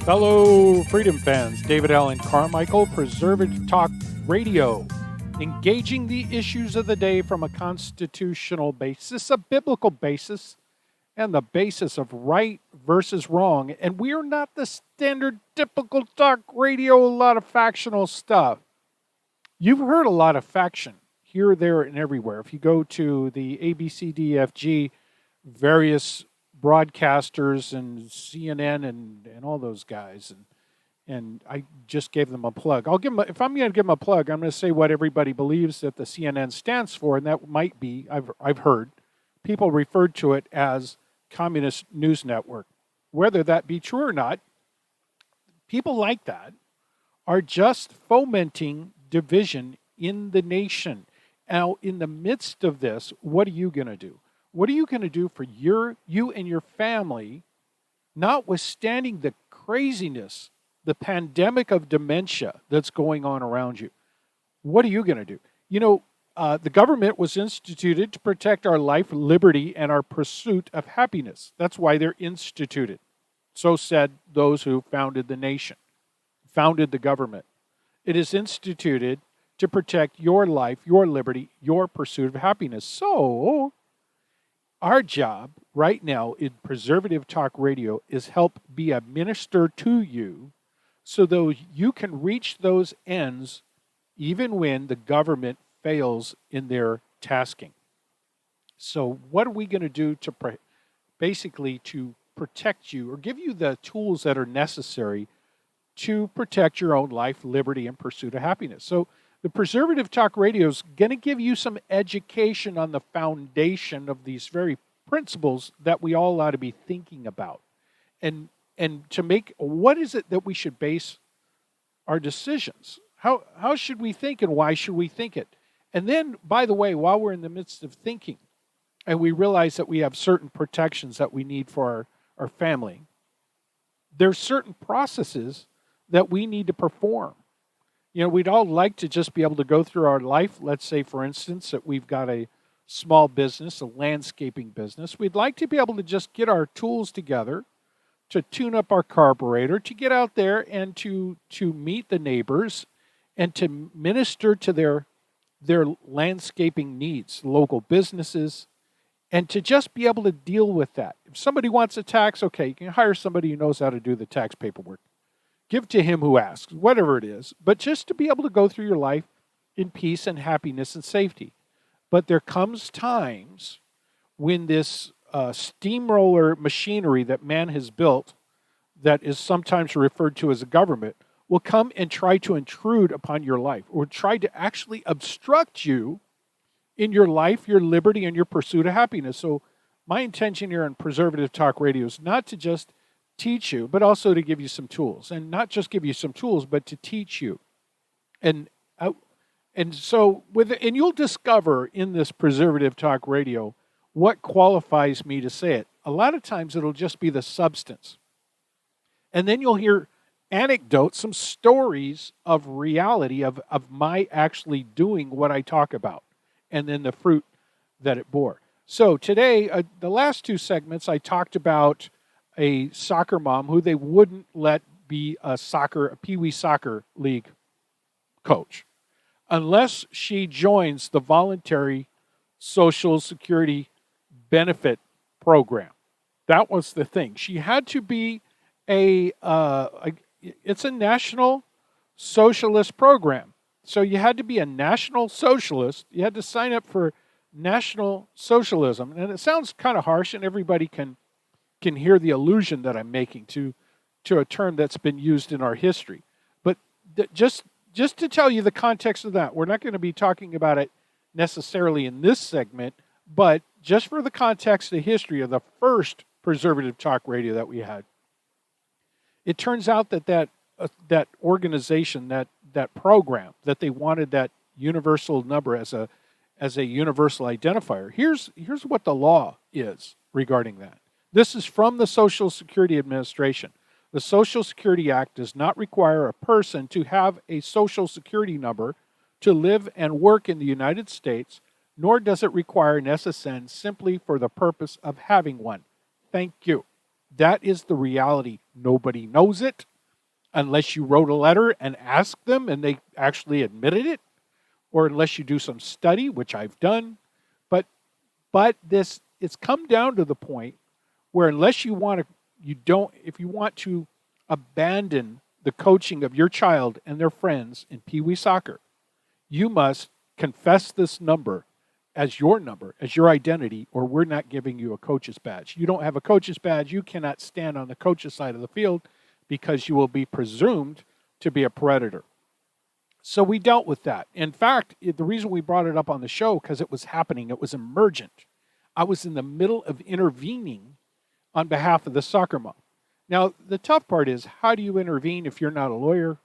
Fellow Freedom fans, David Allen Carmichael, Preservative Talk Radio, engaging the issues of the day from a constitutional basis, a biblical basis, and the basis of right versus wrong. And we are not the standard typical talk radio, a lot of factional stuff. You've heard a lot of faction here, there, and everywhere. If you go to the ABCDFG, various broadcasters and CNN and all those guys, and I just gave them a plug. I'll give them if I'm going to give them a plug, I'm going to say what everybody believes that the CNN stands for, and that might be I've heard people referred to it as Communist News Network. Whether that be true or not, people like that are just fomenting division in the nation. Now, in the midst of this, what are you going to do? What are you going to do for you and your family, notwithstanding the craziness, the pandemic of dementia that's going on around you? What are you going to do? You know, the government was instituted to protect our life, liberty, and our pursuit of happiness. That's why they're instituted. So said those who founded the nation, founded the government. It is instituted to protect your life, your liberty, your pursuit of happiness. So, our job right now in Preservative Talk Radio is help be a minister to you so that you can reach those ends even when the government fails in their tasking. So what are we going to do to basically to protect you or give you the tools that are necessary to protect your own life, liberty, and pursuit of happiness? So the Preservative Talk Radio is going to give you some education on the foundation of these very principles that we all ought to be thinking about. And to make, what is it that we should base our decisions? How should we think and why should we think it? And then, by the way, while we're in the midst of thinking and we realize that we have certain protections that we need for our family, there's certain processes that we need to perform. You know, we'd all like to just be able to go through our life. Let's say, for instance, that we've got a small business, a landscaping business. We'd like to be able to just get our tools together to tune up our carburetor, to get out there and to meet the neighbors and to minister to their landscaping needs, local businesses, and to just be able to deal with that. If somebody wants a tax, okay, you can hire somebody who knows how to do the tax paperwork. Give to him who asks, whatever it is. But just to be able to go through your life in peace and happiness and safety. But there comes times when this steamroller machinery that man has built, that is sometimes referred to as a government, will come and try to intrude upon your life or try to actually obstruct you in your life, your liberty, and your pursuit of happiness. So my intention here on Preservative Talk Radio is not to just teach you, but also to give you some tools. And not just give you some tools, but to teach you. And so you'll discover in this Preservative Talk Radio what qualifies me to say it. A lot of times it'll just be the substance. And then you'll hear anecdotes, some stories of reality of my actually doing what I talk about, and then the fruit that it bore. So today, the last two segments, I talked about a soccer mom who they wouldn't let be a Pee Wee soccer league coach unless she joins the voluntary Social Security benefit program. That was the thing. She had to be it's a national socialist program. So you had to be a national socialist. You had to sign up for National Socialism. And it sounds kind of harsh, and everybody can hear the allusion that I'm making to a term that's been used in our history. But just to tell you the context of that, we're not going to be talking about it necessarily in this segment, but just for the context of history of the first Preservative Talk Radio that we had. It turns out that organization, that program, that they wanted that universal number as a universal identifier. Here's what the law is regarding that. This is from the Social Security Administration. The Social Security Act does not require a person to have a Social Security number to live and work in the United States, nor does it require an SSN simply for the purpose of having one. Thank you. That is the reality. Nobody knows it. unless you wrote a letter and asked them and they actually admitted it, or unless you do some study, which I've done. But this, it's come down to the point where unless you want to, if you want to abandon the coaching of your child and their friends in Pee Wee soccer, you must confess this number, as your identity, or we're not giving you a coach's badge. You don't have a coach's badge, you cannot stand on the coach's side of the field because you will be presumed to be a predator. So we dealt with that. In fact, the reason we brought it up on the show, because it was happening, it was emergent. I was in the middle of intervening on behalf of the soccer mom. Now, the tough part is, how do you intervene if you're not a lawyer?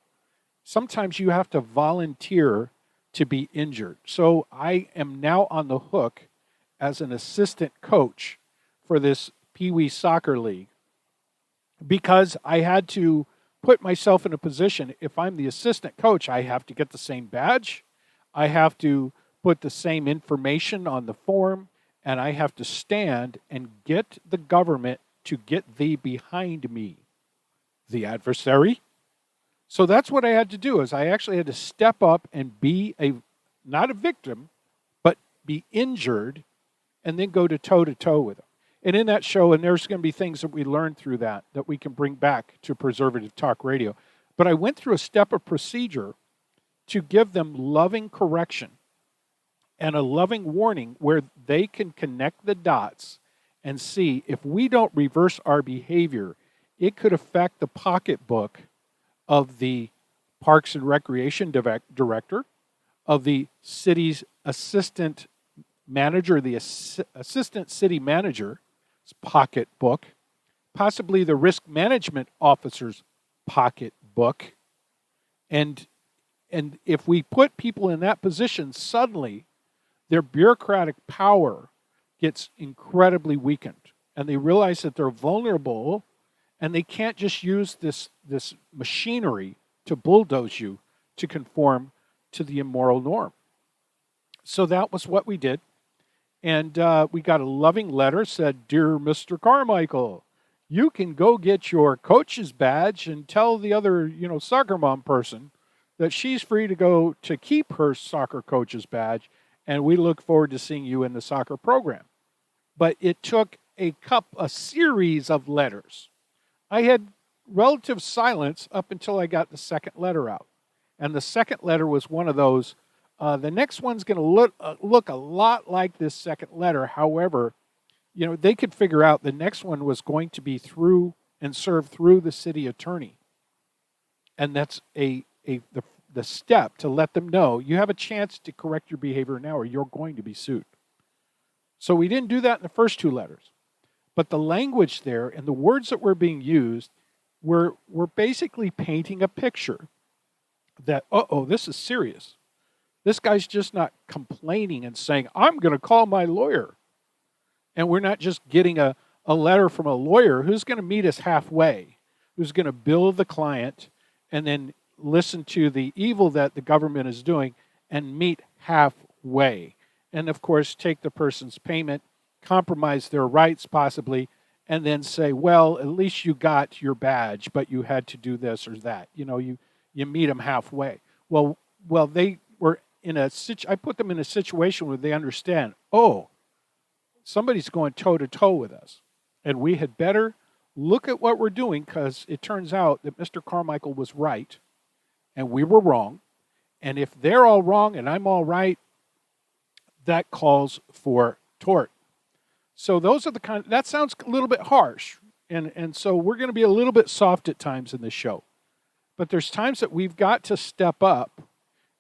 Sometimes you have to volunteer to be injured. So I am now on the hook as an assistant coach for this Pee Wee Soccer League because I had to put myself in a position. If I'm the assistant coach, I have to get the same badge. I have to put the same information on the form, and I have to stand and get the government to get thee behind me, the adversary. So that's what I had to do, is I actually had to step up and be not a victim, but be injured, and then go to toe with them. And in that show, and there's going to be things that we learned through that we can bring back to Preservative Talk Radio. But I went through a step of procedure to give them loving correction and a loving warning where they can connect the dots and see if we don't reverse our behavior, it could affect the pocketbook of the Parks and Recreation Director, of the city's assistant manager, the assistant city manager's pocketbook, possibly the risk management officer's pocketbook. And if we put people in that position, suddenly their bureaucratic power gets incredibly weakened. And they realize that they're vulnerable, and they can't just use this machinery to bulldoze you to conform to the immoral norm. So that was what we did. And we got a loving letter, said, "Dear Mr. Carmichael, you can go get your coach's badge and tell the other, soccer mom person that she's free to go to keep her soccer coach's badge, and we look forward to seeing you in the soccer program." But it took a series of letters. I had relative silence up until I got the second letter out. And the second letter was one of those. The next one's going to look a lot like this second letter. However, they could figure out the next one was going to be through and served through the city attorney. And that's the step to let them know you have a chance to correct your behavior now, or you're going to be sued. So we didn't do that in the first two letters. But the language there and the words that were being used were basically painting a picture that, this is serious. This guy's just not complaining and saying, "I'm going to call my lawyer." And we're not just getting a letter from a lawyer who's going to meet us halfway, who's going to bill the client and then listen to the evil that the government is doing and meet halfway. And, of course, take the person's payment, compromise their rights possibly, and then say, well, at least you got your badge, but you had to do this or that. You meet them halfway. Well, they were I put them in a situation where they understand, somebody's going toe-to-toe with us. And we had better look at what we're doing, because it turns out that Mr. Carmichael was right and we were wrong. And if they're all wrong and I'm all right, that calls for tort. So those are that sounds a little bit harsh. And so we're going to be a little bit soft at times in this show. But there's times that we've got to step up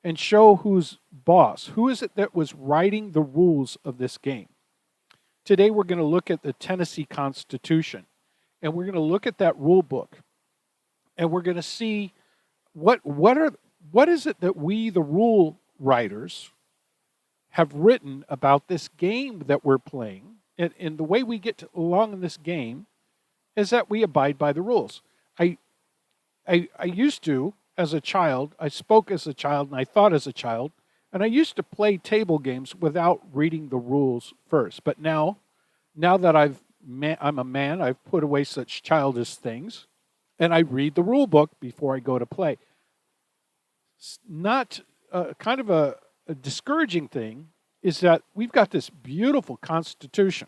and show who's boss. Who is it that was writing the rules of this game? Today we're going to look at the Tennessee Constitution. And we're going to look at that rule book. And we're going to see what is it that we, the rule writers, have written about this game that we're playing. And the way we get along in this game is that we abide by the rules. I used to, as a child, I spoke as a child and I thought as a child, and I used to play table games without reading the rules first. But now that I'm a man, I've put away such childish things. and I read the rule book before I go to play. It's not kind of a discouraging thing is that we've got this beautiful Constitution.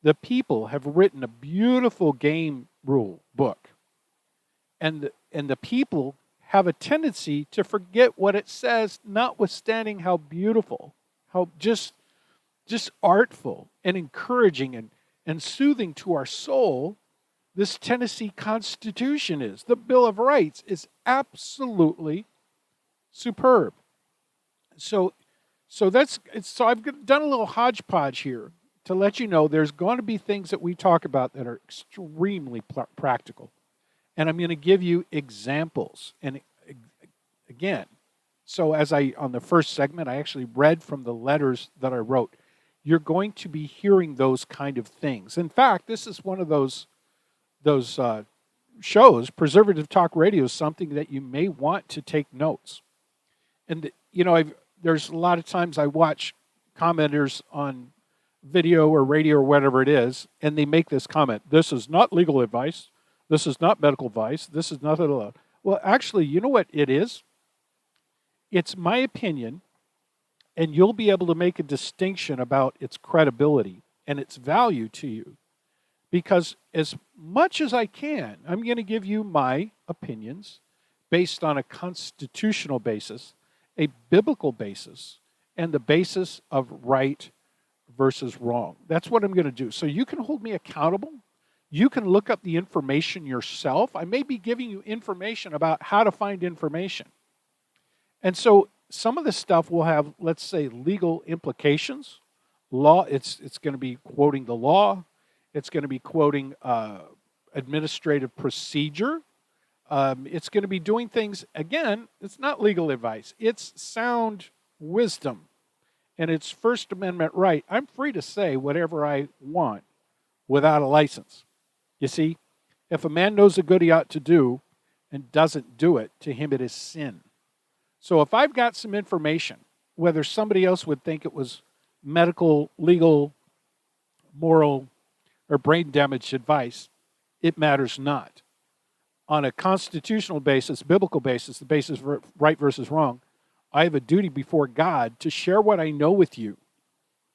The people have written a beautiful game rule book, and the people have a tendency to forget what it says, notwithstanding how beautiful, how just artful and encouraging and soothing to our soul this Tennessee Constitution is. The Bill of Rights is absolutely superb. So so I've done a little hodgepodge here to let you know there's going to be things that we talk about that are extremely practical. And I'm going to give you examples. And again, so as on the first segment, I actually read from the letters that I wrote. You're going to be hearing those kind of things. In fact, this is one of those shows. Preservative Talk Radio is something that you may want to take notes. And there's a lot of times I watch commenters on video or radio or whatever it is, and they make this comment: "This is not legal advice. This is not medical advice. This is nothing allowed." Well, actually, you know what it is? It's my opinion, and you'll be able to make a distinction about its credibility and its value to you. Because as much as I can, I'm going to give you my opinions based on a constitutional basis, a biblical basis, and the basis of right versus wrong. That's what I'm going to do. So you can hold me accountable. You can look up the information yourself. I may be giving you information about how to find information. And so some of this stuff will have, let's say, legal implications. Law, it's going to be quoting the law. It's going to be quoting administrative procedure. It's going to be doing things, again, it's not legal advice. It's sound wisdom. And it's First Amendment right. I'm free to say whatever I want without a license. You see, if a man knows a good he ought to do and doesn't do it, to him it is sin. So if I've got some information, whether somebody else would think it was medical, legal, moral, or brain damage advice, it matters not. On a constitutional basis, biblical basis, the basis for right versus wrong, I have a duty before God to share what I know with you,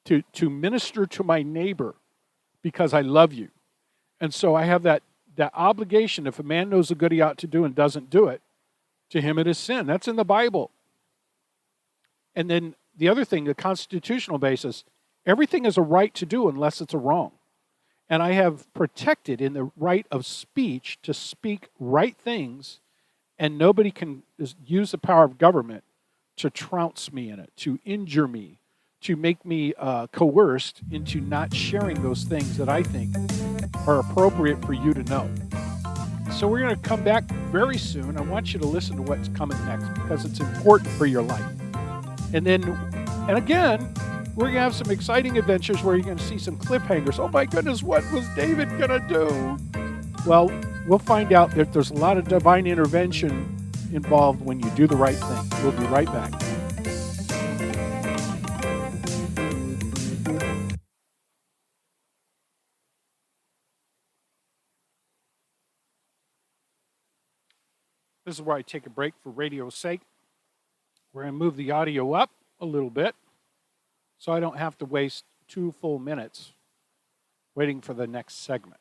to minister to my neighbor because I love you. And so I have that obligation. If a man knows a good he ought to do and doesn't do it, to him it is sin. That's in the Bible. And then the other thing, the constitutional basis, everything is a right to do unless it's a wrong. And I have protected in the right of speech to speak right things, and nobody can use the power of government to trounce me in it, to injure me, to make me coerced into not sharing those things that I think are appropriate for you to know. So we're going to come back very soon. I want you to listen to what's coming next because it's important for your life. And again, we're going to have some exciting adventures where you're going to see some cliffhangers. Oh my goodness, what was David going to do? Well, we'll find out that there's a lot of divine intervention involved when you do the right thing. We'll be right back. This is where I take a break for radio's sake. We're going to move the audio up a little bit so I don't have to waste 2 full minutes waiting for the next segment.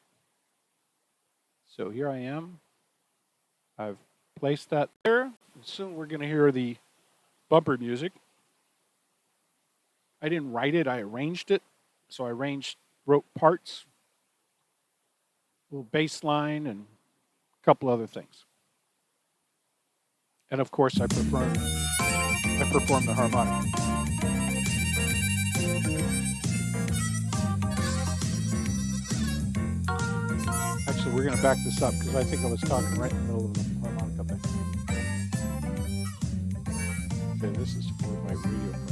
So here I am. I've placed that there. Soon we're going to hear the bumper music. I didn't write it, I arranged it. So I wrote parts, a little bass line, and a couple other things. And of course, I perform the harmonic. Actually, we're going to back this up because I think I was talking right in the middle of the harmonica thing. Okay, this is for my radio friends.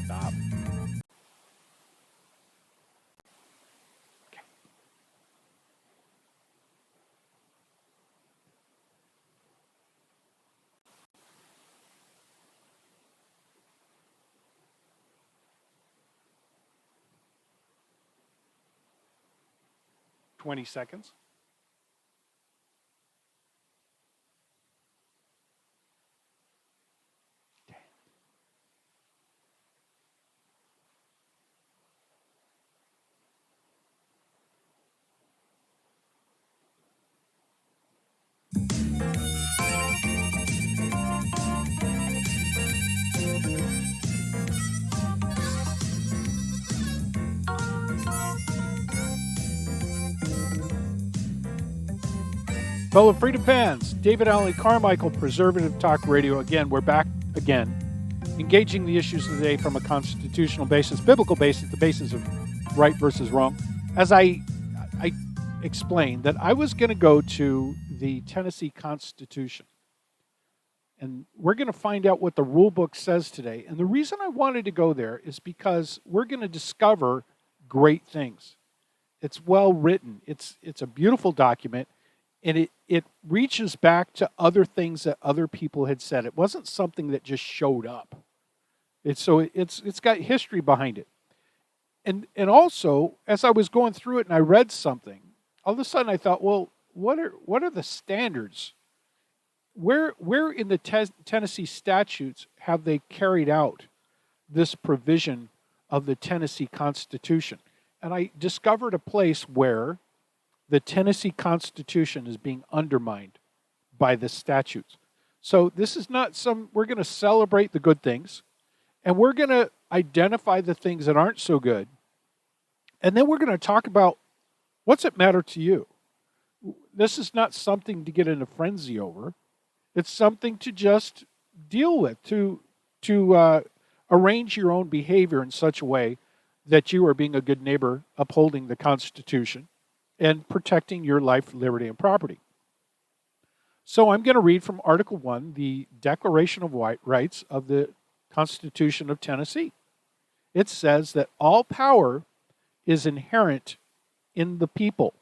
Stop. Okay. 20 seconds. Fellow Freedom fans, David Allen Carmichael, Preservative Talk Radio. Again, we're back again, engaging the issues of the day from a constitutional basis, biblical basis, the basis of right versus wrong. As I explained that I was going to go to the Tennessee Constitution, and we're going to find out what the rule book says today. And the reason I wanted to go there is because we're going to discover great things. It's well written. It's a beautiful document. And it reaches back to other things that other people had said. It wasn't something that just showed up. It's got history behind it. And also, as I was going through it and I read something, all of a sudden I thought, well, what are the standards? Where in the Tennessee statutes have they carried out this provision of the Tennessee Constitution? And I discovered a place where the Tennessee Constitution is being undermined by the statutes. So this is not we're going to celebrate the good things, and we're going to identify the things that aren't so good, and then we're going to talk about what's it matter to you. This is not something to get in a frenzy over. It's something to just deal with, to arrange your own behavior in such a way that you are being a good neighbor, upholding the Constitution, and protecting your life, liberty, and property. So I'm going to read from Article 1, the Declaration of Rights of the Constitution of Tennessee. It says that all power is inherent in the people.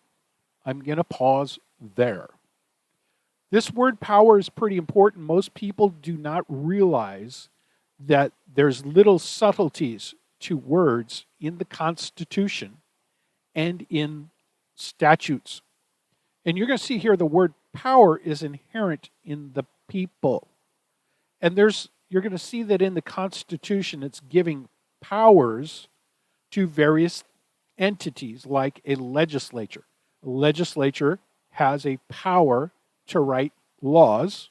I'm going to pause there. This word power is pretty important. Most people do not realize that there's little subtleties to words in the Constitution and in statutes. And you're going to see here the word power is inherent in the people. And you're going to see that in the Constitution it's giving powers to various entities like a legislature. A legislature has a power to write laws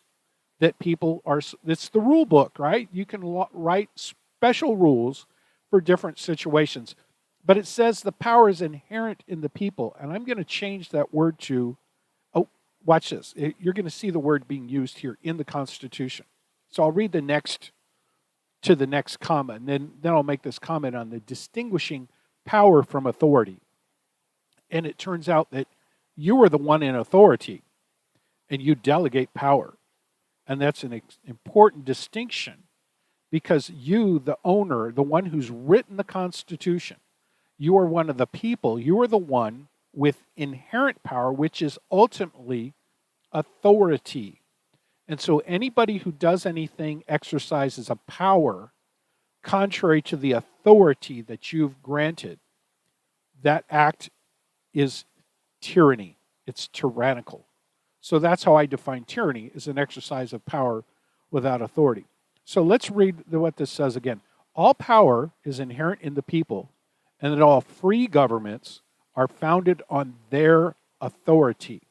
that it's the rule book, right? You can write special rules for different situations. But it says the power is inherent in the people. And I'm going to change that word to, watch this. You're going to see the word being used here in the Constitution. So I'll read the next comma, and then I'll make this comment on the distinguishing power from authority. And it turns out that you are the one in authority, and you delegate power. And that's an important distinction, because you, the owner, the one who's written the Constitution, you are one of the people. You are the one with inherent power, which is ultimately authority. And so anybody who does anything exercises a power contrary to the authority that you've granted. That act is tyranny. It's tyrannical. So that's how I define tyranny, as an exercise of power without authority. So let's read what this says again. All power is inherent in the people, and that all free governments are founded on their authority.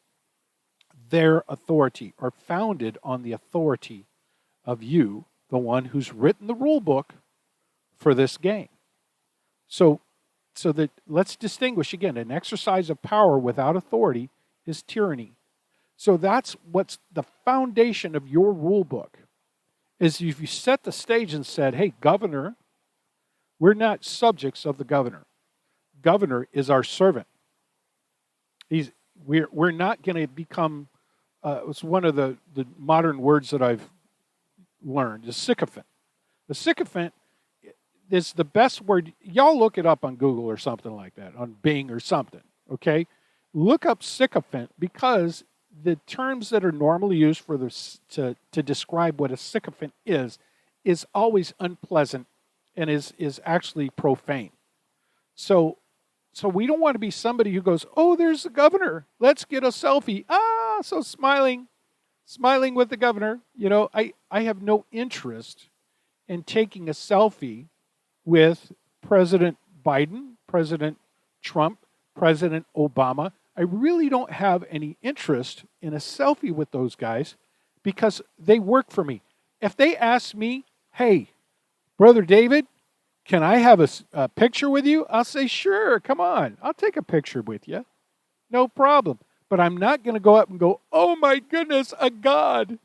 Their authority, or founded on the authority of you, the one who's written the rule book for this game. So that let's distinguish again, an exercise of power without authority is tyranny. So that's what's the foundation of your rule book, is if you set the stage and said, hey, governor, we're not subjects of the governor. Governor is our servant. We're not going to become, it's one of the modern words that I've learned, is sycophant. The sycophant is the best word. Y'all look it up on Google or something like that, on Bing or something, okay? Look up sycophant, because the terms that are normally used for this to describe what a sycophant is always unpleasant and is actually profane. So So we don't want to be somebody who goes, oh, there's the governor. Let's get a selfie. So smiling with the governor. I have no interest in taking a selfie with President Biden, President Trump, President Obama. I really don't have any interest in a selfie with those guys because they work for me. If they ask me, hey, Brother David, can I have a picture with you? I'll say, sure, come on. I'll take a picture with you. No problem. But I'm not going to go up and go, oh my goodness, a God.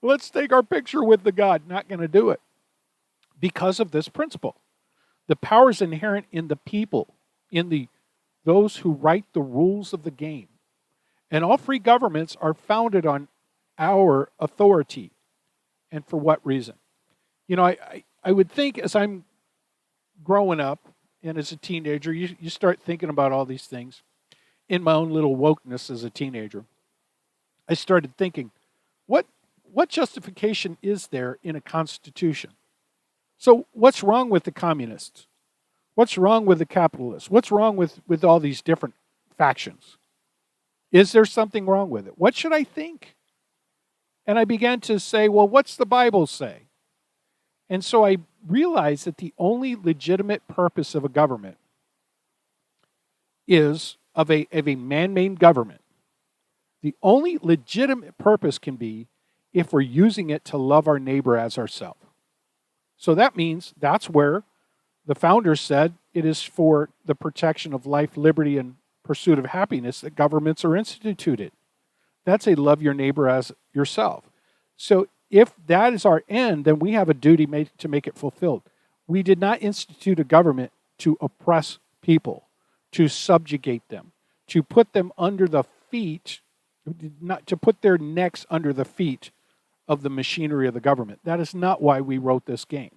Let's take our picture with the God. Not going to do it because of this principle. The power is inherent in the people, in those who write the rules of the game. And all free governments are founded on our authority. And for what reason? I would think as I'm growing up and as a teenager, you start thinking about all these things. In my own little wokeness as a teenager, I started thinking, what justification is there in a constitution? So what's wrong with the communists? What's wrong with the capitalists? What's wrong with all these different factions? Is there something wrong with it? What should I think? And I began to say, well, what's the Bible say? And so I realized that the only legitimate purpose of a government is of a man-made government. The only legitimate purpose can be if we're using it to love our neighbor as ourselves. So that means that's where the founders said it is for the protection of life, liberty, and pursuit of happiness that governments are instituted. That's a love your neighbor as yourself. So if that is our end, then we have a duty to make it fulfilled. We did not institute a government to oppress people, to subjugate them, to put them under the feet, not to put their necks under the feet of the machinery of the government. That is not why we wrote this game.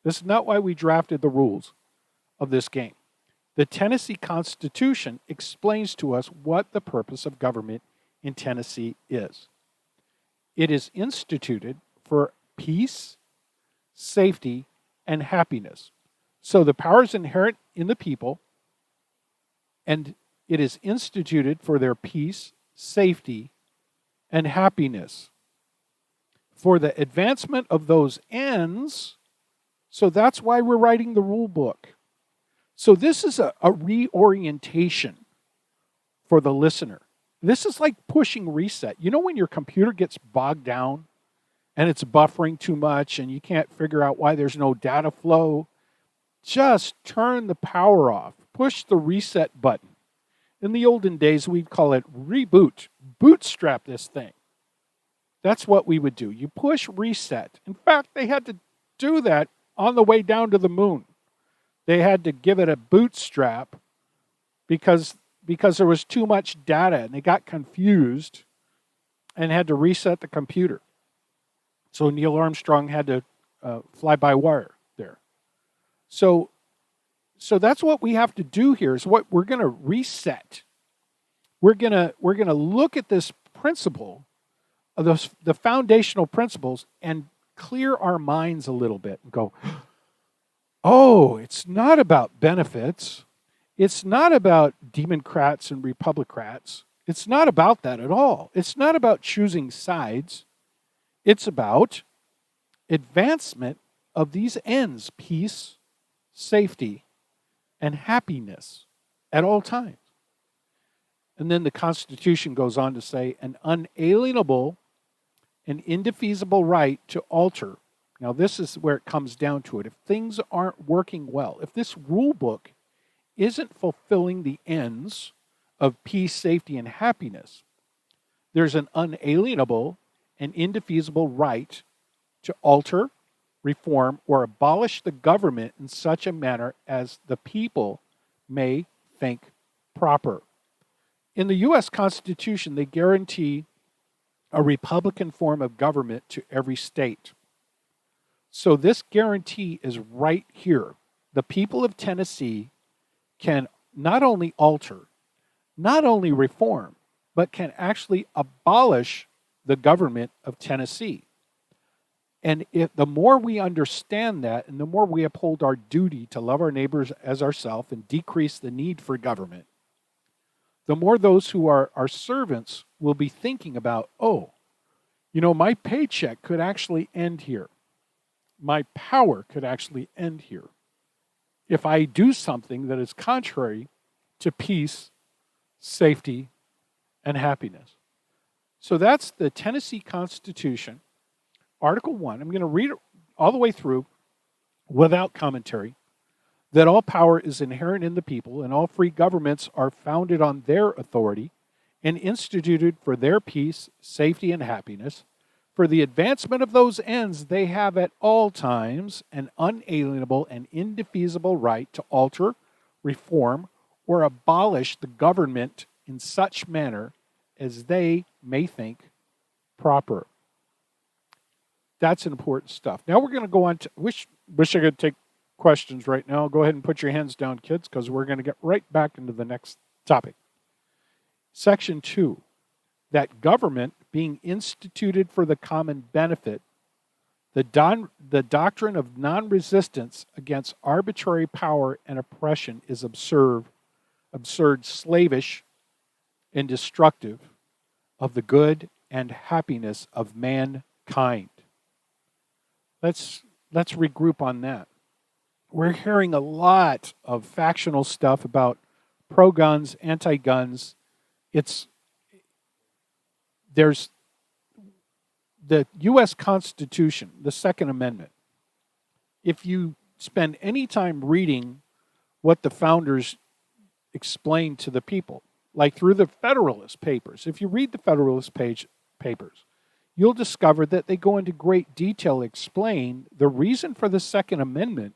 This is not why we drafted the rules of this game. The Tennessee Constitution explains to us what the purpose of government in Tennessee is. It is instituted for peace, safety, and happiness. So the power is inherent in the people, and it is instituted for their peace, safety, and happiness. For the advancement of those ends, so that's why we're writing the rule book. So this is a reorientation for the listener. This is like pushing reset. You know when your computer gets bogged down and it's buffering too much and you can't figure out why there's no data flow? Just turn the power off. Push the reset button. In the olden days, we'd call it reboot. Bootstrap this thing. That's what we would do. You push reset. In fact, they had to do that on the way down to the moon. They had to give it a bootstrap because there was too much data and they got confused and had to reset the computer. So Neil Armstrong had to fly by wire there. So that's what we have to do here is what we're going to reset. We're going to look at this principle of the foundational principles and clear our minds a little bit and go, oh, it's not about benefits. It's not about Democrats and Republicrats. It's not about that at all. It's not about choosing sides. It's about advancement of these ends, peace, safety, and happiness at all times. And then the Constitution goes on to say an unalienable and indefeasible right to alter. Now this is where it comes down to it. If things aren't working well, if this rule book isn't fulfilling the ends of peace, safety, and happiness, there's an unalienable and indefeasible right to alter, reform, or abolish the government in such a manner as the people may think proper. In the U.S. Constitution, they guarantee a Republican form of government to every state. So this guarantee is right here. The people of Tennessee can not only alter, not only reform, but can actually abolish the government of Tennessee. And the more we understand that and the more we uphold our duty to love our neighbors as ourselves and decrease the need for government, the more those who are our servants will be thinking about, oh, my paycheck could actually end here. My power could actually end here if I do something that is contrary to peace, safety, and happiness. So that's the Tennessee Constitution, Article 1. I'm going to read it all the way through without commentary. That all power is inherent in the people, and all free governments are founded on their authority and instituted for their peace, safety, and happiness. For the advancement of those ends, they have at all times an unalienable and indefeasible right to alter, reform, or abolish the government in such manner as they may think proper. That's important stuff. Now we're going to go on to, wish I could take questions right now. Go ahead and put your hands down, kids, because we're going to get right back into the next topic. Section 2, that government being instituted for the common benefit, the doctrine of non-resistance against arbitrary power and oppression is absurd, slavish, and destructive of the good and happiness of mankind. Let's regroup on that. We're hearing a lot of factional stuff about pro-guns, anti-guns. There's the U.S. Constitution, the Second Amendment. If you spend any time reading what the founders explained to the people, like through the Federalist Papers, if you read the Federalist Papers, you'll discover that they go into great detail to explain the reason for the Second Amendment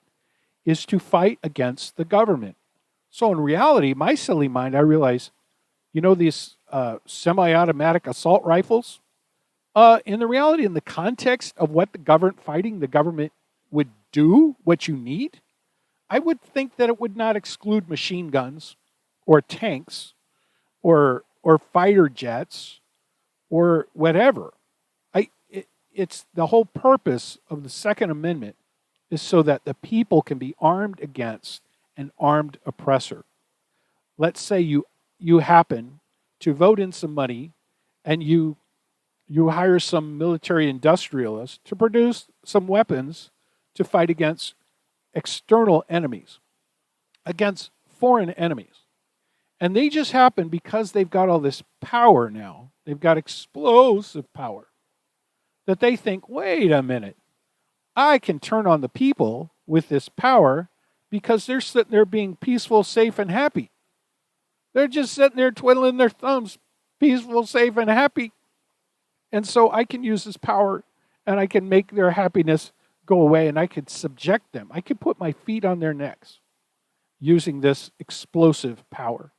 is to fight against the government. So in reality, my silly mind, I realize, these semi-automatic assault rifles, in the reality, in the context of what fighting the government would do, what you need, I would think that it would not exclude machine guns or tanks or fighter jets or whatever. It's the whole purpose of the Second Amendment is so that the people can be armed against an armed oppressor. Let's say you happen to vote in some money and you hire some military industrialist to produce some weapons to fight against external enemies, against foreign enemies. And they just happen, because they've got all this power now, they've got explosive power, that they think, wait a minute, I can turn on the people with this power because they're sitting there being peaceful, safe, and happy. They're just sitting there twiddling their thumbs, peaceful, safe, and happy. And so I can use this power and I can make their happiness go away and I could subject them. I could put my feet on their necks using this explosive power.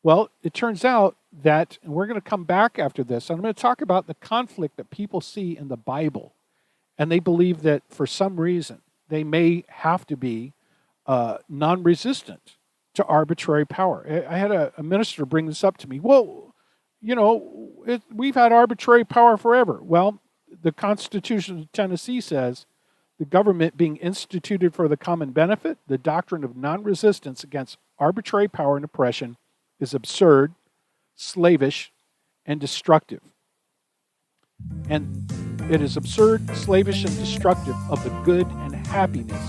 Well, it turns out that, and we're going to come back after this, and I'm going to talk about the conflict that people see in the Bible. And they believe that for some reason, they may have to be non-resistant to arbitrary power. I had a minister bring this up to me. Well, we've had arbitrary power forever. Well, the Constitution of Tennessee says the government being instituted for the common benefit, the doctrine of non-resistance against arbitrary power and oppression is absurd, slavish, and destructive. And it is absurd, slavish, and destructive of the good and happiness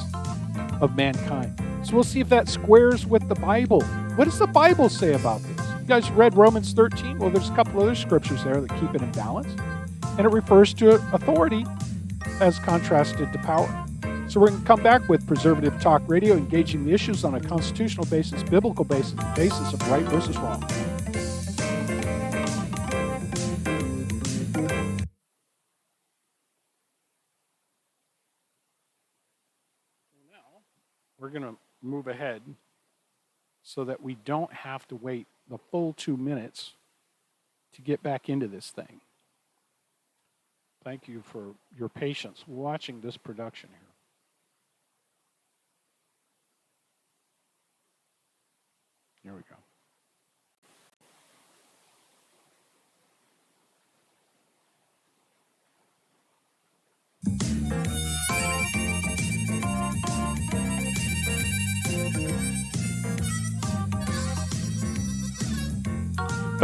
of mankind. So we'll see if that squares with the Bible. What does the Bible say about this? You guys read Romans 13? Well, there's a couple other scriptures there that keep it in balance. And it refers to authority as contrasted to power. So we're going to come back with Preservative Talk Radio, engaging the issues on a constitutional basis, biblical basis, the basis of right versus wrong. Now, we're going to move ahead so that we don't have to wait the full 2 minutes to get back into this thing. Thank you for your patience watching this production here. Here we go.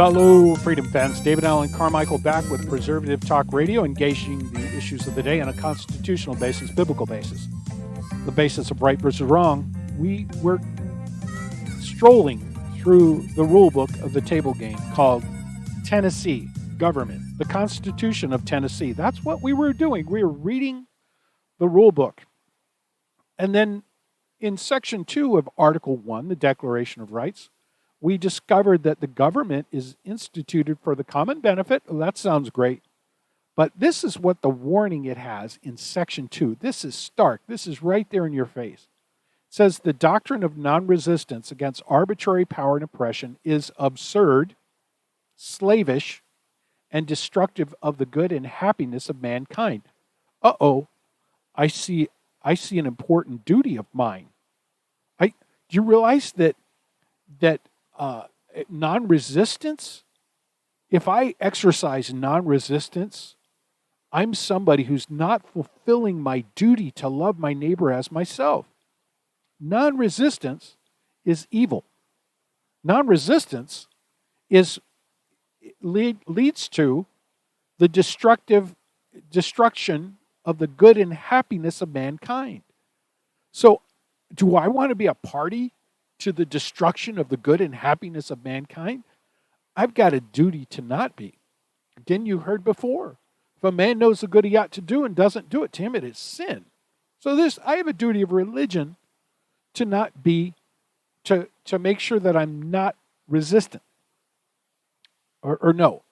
Fellow Freedom fans, David Allen Carmichael back with Preservative Talk Radio, engaging the issues of the day on a constitutional basis, biblical basis. The basis of right versus wrong. We were strolling through the rule book of the table game called Tennessee Government, the Constitution of Tennessee. That's what we were doing. We were reading the rule book. And then in Section 2 of Article 1, the Declaration of Rights, we discovered that the government is instituted for the common benefit. Well, that sounds great. But this is what the warning it has in Section 2. This is stark. This is right there in your face. It says the doctrine of non-resistance against arbitrary power and oppression is absurd, slavish, and destructive of the good and happiness of mankind. Uh-oh, I see an important duty of mine. Do you realize that non-resistance, if I exercise non-resistance, I'm somebody who's not fulfilling my duty to love my neighbor as myself. Non-resistance is evil. Non-resistance leads to the destruction of the good and happiness of mankind. So, do I want to be a party to the destruction of the good and happiness of mankind? I've got a duty to not be. Again, you heard before. If a man knows the good he ought to do and doesn't do it, to him it is sin. So I have a duty of religion to not be, to make sure that I'm not resistant. Or no.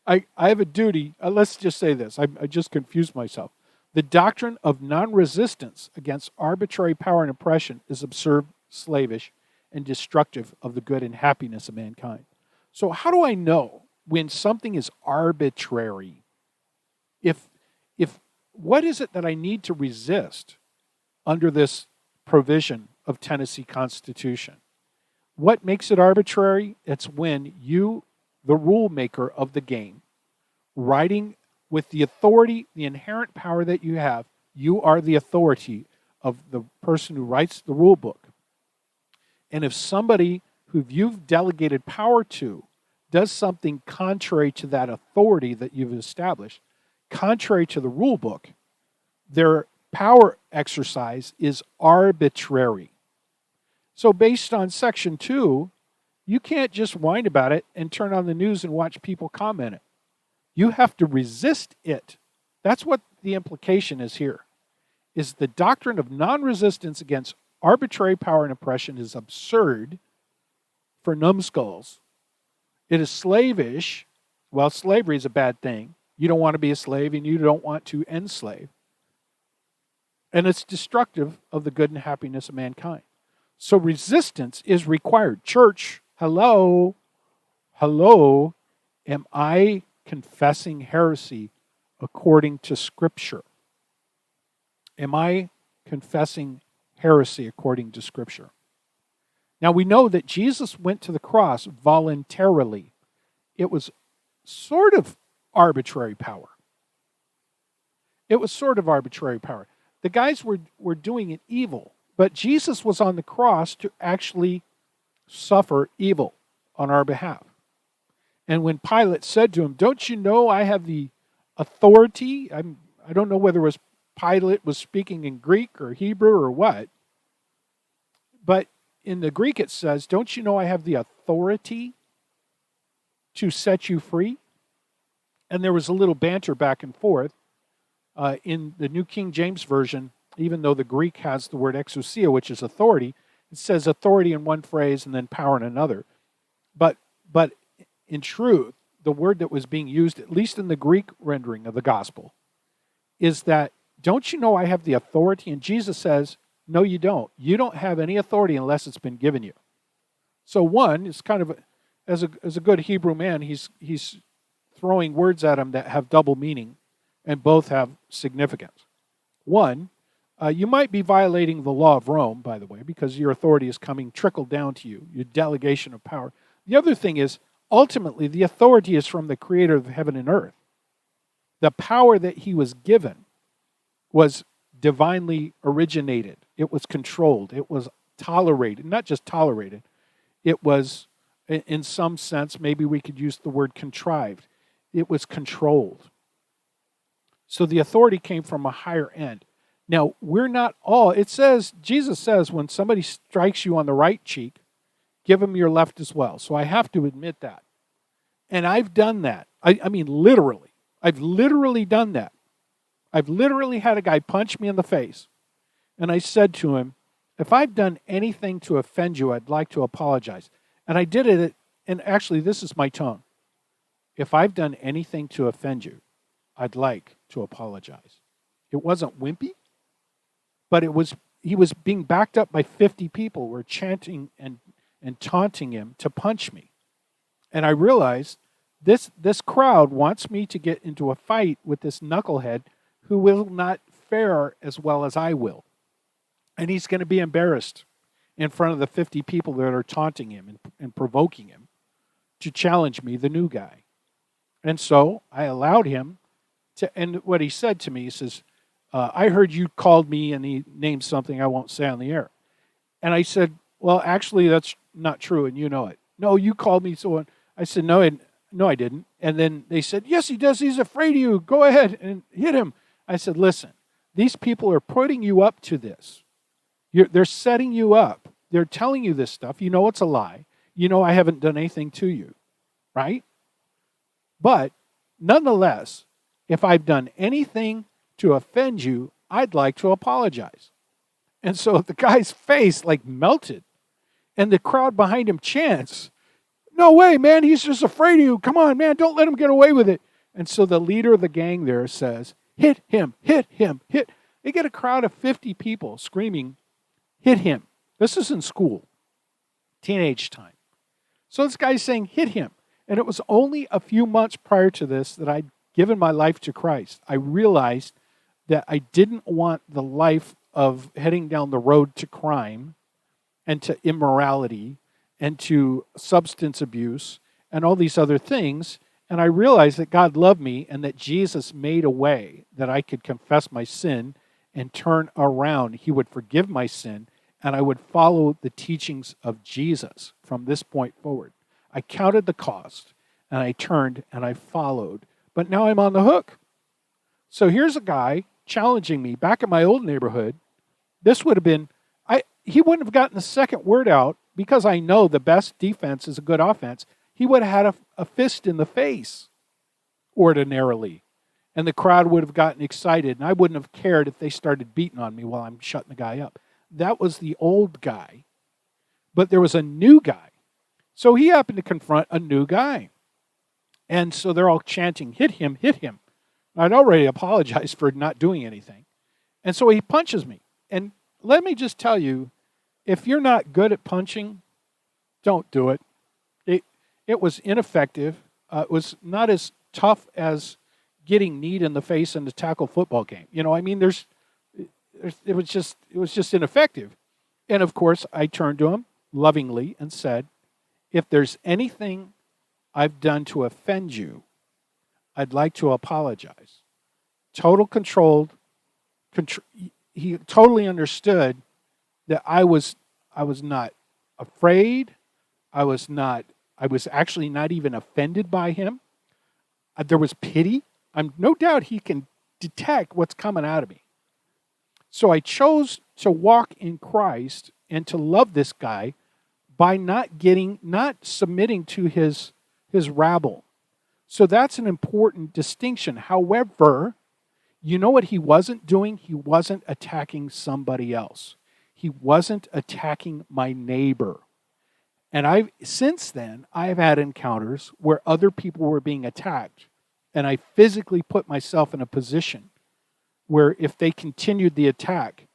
I have a duty, let's just say this, I just confused myself. The doctrine of non-resistance against arbitrary power and oppression is absurd, slavish, and destructive of the good and happiness of mankind. So how do I know when something is arbitrary? If what is it that I need to resist under this provision of Tennessee Constitution? What makes it arbitrary? It's when you, the rule maker of the game, writing with the authority, the inherent power that you have, you are the authority of the person who writes the rule book. And if somebody who you've delegated power to does something contrary to that authority that you've established, contrary to the rule book, their power exercise is arbitrary. So based on Section 2, you can't just whine about it and turn on the news and watch people comment it. You have to resist it. That's what the implication is here, is the doctrine of non-resistance against arbitrary power and oppression is absurd for numbskulls. It is slavish. Well, slavery is a bad thing. You don't want to be a slave and you don't want to enslave. And it's destructive of the good and happiness of mankind. So resistance is required. Church, hello, am I confessing heresy according to Scripture? Am I confessing heresy according to Scripture? Now we know that Jesus went to the cross voluntarily. It was sort of arbitrary power. The guys were doing it evil, but Jesus was on the cross to actually suffer evil on our behalf. And when Pilate said to him, "Don't you know I have the authority?" I don't know whether Pilate was speaking in Greek or Hebrew or what, but in the Greek it says, "Don't you know I have the authority to set you free?" And there was a little banter back and forth. In the New King James Version, even though the Greek has the word exousia, which is authority, it says authority in one phrase and then power in another. But in truth, the word that was being used, at least in the Greek rendering of the gospel, is that, "Don't you know I have the authority?" And Jesus says, "No, you don't. You don't have any authority unless it's been given you." So one is kind of, as a good Hebrew man, he's throwing words at him that have double meaning, and both have significance. One, you might be violating the law of Rome, by the way, because your authority is coming trickled down to you, your delegation of power. The other thing is, ultimately, the authority is from the creator of heaven and earth. The power that he was given was divinely originated. It was controlled. It was tolerated. Not just tolerated. It was In some sense, maybe we could use the word contrived. It was controlled. So the authority came from a higher end. Now, we're not all, Jesus says, when somebody strikes you on the right cheek, give them your left as well. So I have to admit that. And I've done that. I mean, literally. I've literally done that. I've literally had a guy punch me in the face. And I said to him, if I've done anything to offend you, I'd like to apologize. And I did it, and actually, this is my tone. If I've done anything to offend you, I'd like to apologize. It wasn't wimpy, but he was being backed up by 50 people who were chanting and taunting him to punch me. And I realized this crowd wants me to get into a fight with this knucklehead who will not fare as well as I will. And he's going to be embarrassed in front of the 50 people that are taunting him and provoking him to challenge me, the new guy. And so I allowed him to, and what he said to me, he says, I heard you called me, and he named something I won't say on the air. And I said, well, actually, that's not true, and you know it. No, you called me so on. I said, no, I didn't. And then they said, yes, he does. He's afraid of you. Go ahead and hit him. I said, listen, these people are putting you up to this. They're setting you up. They're telling you this stuff. You know it's a lie. You know I haven't done anything to you, right? But nonetheless, if I've done anything to offend you, I'd like to apologize. And so the guy's face like melted. And the crowd behind him chants, no way, man, he's just afraid of you. Come on, man, don't let him get away with it. And so the leader of the gang there says, hit him, hit him, hit. They get a crowd of 50 people screaming, hit him. This is in school, teenage time. So this guy's saying, hit him. And it was only a few months prior to this that I'd given my life to Christ. I realized that I didn't want the life of heading down the road to crime and to immorality and to substance abuse and all these other things. And I realized that God loved me and that Jesus made a way that I could confess my sin and turn around. He would forgive my sin, and I would follow the teachings of Jesus from this point forward. I counted the cost, and I turned and I followed. But now I'm on the hook. So here's a guy challenging me back in my old neighborhood. This would have been, he wouldn't have gotten the second word out because I know the best defense is a good offense. He would have had a fist in the face ordinarily. And the crowd would have gotten excited, and I wouldn't have cared if they started beating on me while I'm shutting the guy up. That was the old guy. But there was a new guy. So he happened to confront a new guy. And so they're all chanting, hit him, hit him. I'd already apologized for not doing anything. And so he punches me. And let me just tell you, if you're not good at punching, don't do it. It was ineffective. It was not as tough as getting kneed in the face in the tackle football game. You know, I mean, it was just ineffective. And of course, I turned to him lovingly and said, if there's anything I've done to offend you, I'd like to apologize. Total controlled. He totally understood that I was not afraid. I was actually not even offended by him. There was pity. I'm no doubt he can detect what's coming out of me. So I chose to walk in Christ and to love this guy by not submitting to his rabble. So that's an important distinction. However, you know what he wasn't doing? He wasn't attacking somebody else. He wasn't attacking my neighbor. And since then, I've had encounters where other people were being attacked, and I physically put myself in a position where if they continued the attack,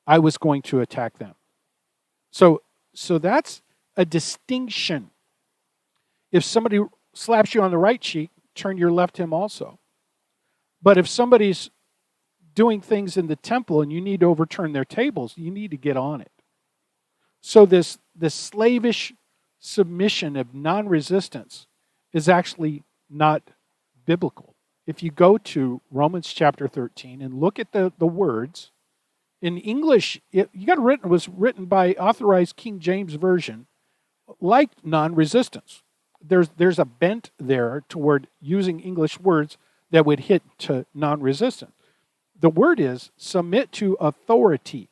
I was going to attack them. So that's a distinction. If somebody slaps you on the right cheek, turn your left him also. But if somebody's doing things in the temple and you need to overturn their tables, you need to get on it. So this slavish submission of non-resistance is actually not biblical. If you go to Romans chapter 13 and look at the words, in English, it was written by authorized King James Version, like non-resistance. There's a bent there toward using English words that would hit to non-resistant. The word is submit to authority.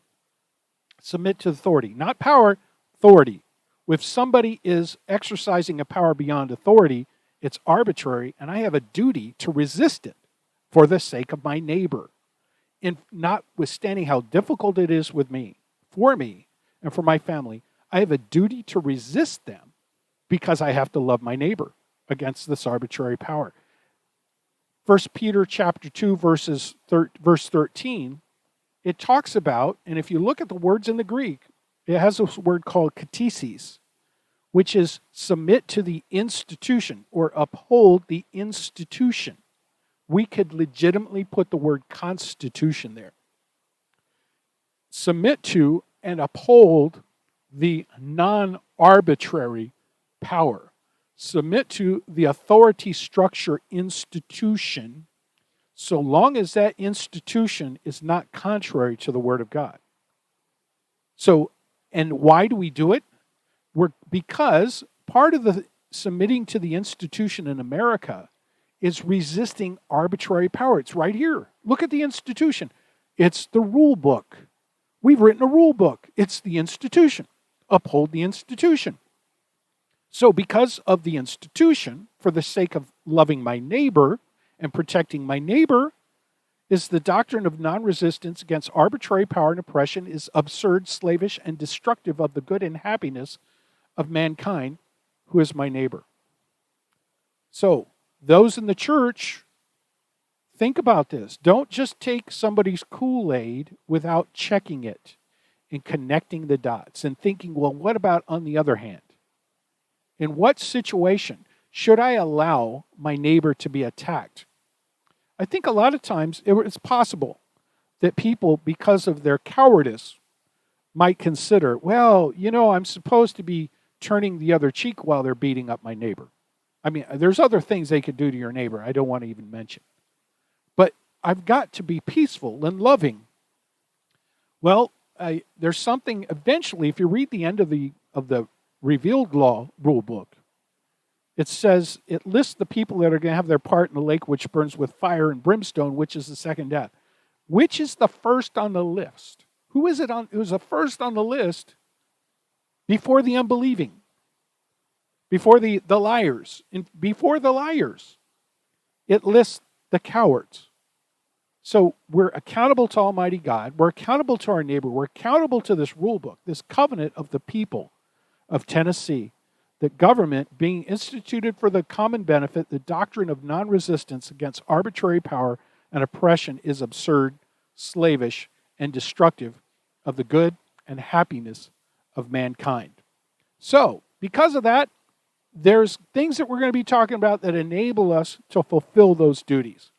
Submit to authority, not power, authority. If somebody is exercising a power beyond authority, it's arbitrary, and I have a duty to resist it for the sake of my neighbor. In notwithstanding how difficult it is with me, for me, and for my family, I have a duty to resist them because I have to love my neighbor against this arbitrary power. 1 Peter chapter 2, verse 13, it talks about, and if you look at the words in the Greek, it has a word called katesis, which is submit to the institution or uphold the institution. We could legitimately put the word constitution there. Submit to and uphold the non-arbitrary power. Submit to the authority structure institution, so long as that institution is not contrary to the Word of God. So, and why do we do it? Because part of the submitting to the institution in America is resisting arbitrary power. It's right here. Look at the institution. It's the rule book. We've written a rule book. It's the institution. Uphold the institution. So because of the institution, for the sake of loving my neighbor and protecting my neighbor, is the doctrine of non-resistance against arbitrary power and oppression is absurd, slavish, and destructive of the good and happiness of mankind who is my neighbor. So, those in the church, think about this. Don't just take somebody's Kool-Aid without checking it and connecting the dots and thinking, well, what about on the other hand? In what situation should I allow my neighbor to be attacked? I think a lot of times it's possible that people, because of their cowardice, might consider, well, I'm supposed to be turning the other cheek while they're beating up my neighbor. I mean, there's other things they could do to your neighbor I don't want to even mention. But I've got to be peaceful and loving. Well, there's something eventually, if you read the end of the revealed law rule book, it says, it lists the people that are going to have their part in the lake which burns with fire and brimstone, which is the second death. Which is the first on the list? Who is it on? It was the first on the list before the unbelieving, before the liars, and before the liars. It lists the cowards. So we're accountable to Almighty God. We're accountable to our neighbor. We're accountable to this rule book, this covenant of the people of Tennessee. The government being instituted for the common benefit, the doctrine of non-resistance against arbitrary power and oppression is absurd, slavish, and destructive of the good and happiness of mankind. So, because of that, there's things that we're going to be talking about that enable us to fulfill those duties,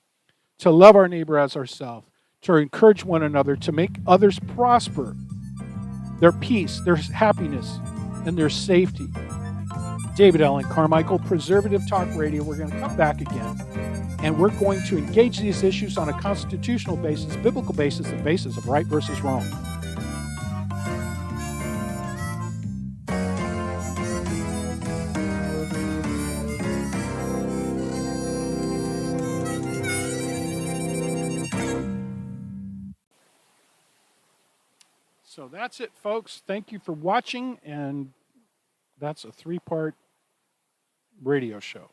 to love our neighbor as ourselves, to encourage one another, to make others prosper, their peace, their happiness, and their safety. David Allen Carmichael, Preservative Talk Radio. We're going to come back again, and we're going to engage these issues on a constitutional basis, biblical basis, the basis of right versus wrong. So that's it, folks. Thank you for watching, and that's a 3-part radio show.